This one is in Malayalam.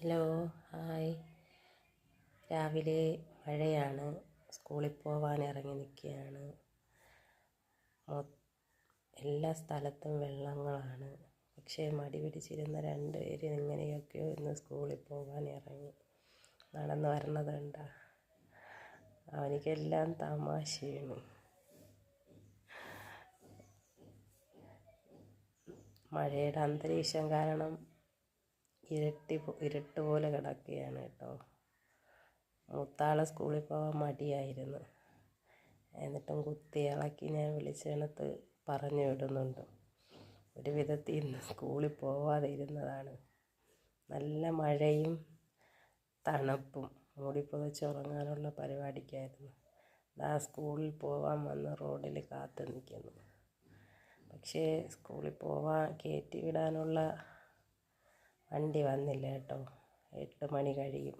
Hello, hi. രാവിലെ മഴയാണ്. സ്കൂളിൽ പോവാൻ ഇറങ്ങി നിൽക്കുകയാണ്. എല്ലാ സ്ഥലത്തും വെള്ളങ്ങളാണ്. പക്ഷേ മടി പിടിച്ചിരുന്ന രണ്ടുപേര് എങ്ങനെയൊക്കെയോ ഇന്ന് സ്കൂളിൽ പോകാൻ ഇറങ്ങി. നടന്നു വരണത് കണ്ട അവനിക്കെല്ലാം തമാശയാണ്. മഴയുടെ അന്തരീക്ഷം കാരണം ഇരുട്ട് പോലെ കിടക്കുകയാണ് കേട്ടോ. മൂത്താളെ സ്കൂളിൽ പോകാൻ മടിയായിരുന്നു. എന്നിട്ടും കുത്തി ഇളക്കി ഞാൻ വിളിച്ചെടുത്ത് പറഞ്ഞു വിടുന്നുണ്ട്. ഒരു വിധത്തിൽ ഇന്ന് സ്കൂളിൽ പോവാതെ ഇരുന്നതാണ്. നല്ല മഴയും തണുപ്പും മൂടിപ്പുതച്ച് ഉറങ്ങാനുള്ള പരിപാടിക്കായിരുന്നു. സ്കൂളിൽ പോകാൻ വന്ന് റോഡിൽ കാത്തു നിൽക്കുന്നു. പക്ഷേ സ്കൂളിൽ പോവാൻ കയറ്റി വിടാനുള്ള വണ്ടി വന്നില്ല കേട്ടോ. 8 മണി കഴിയും.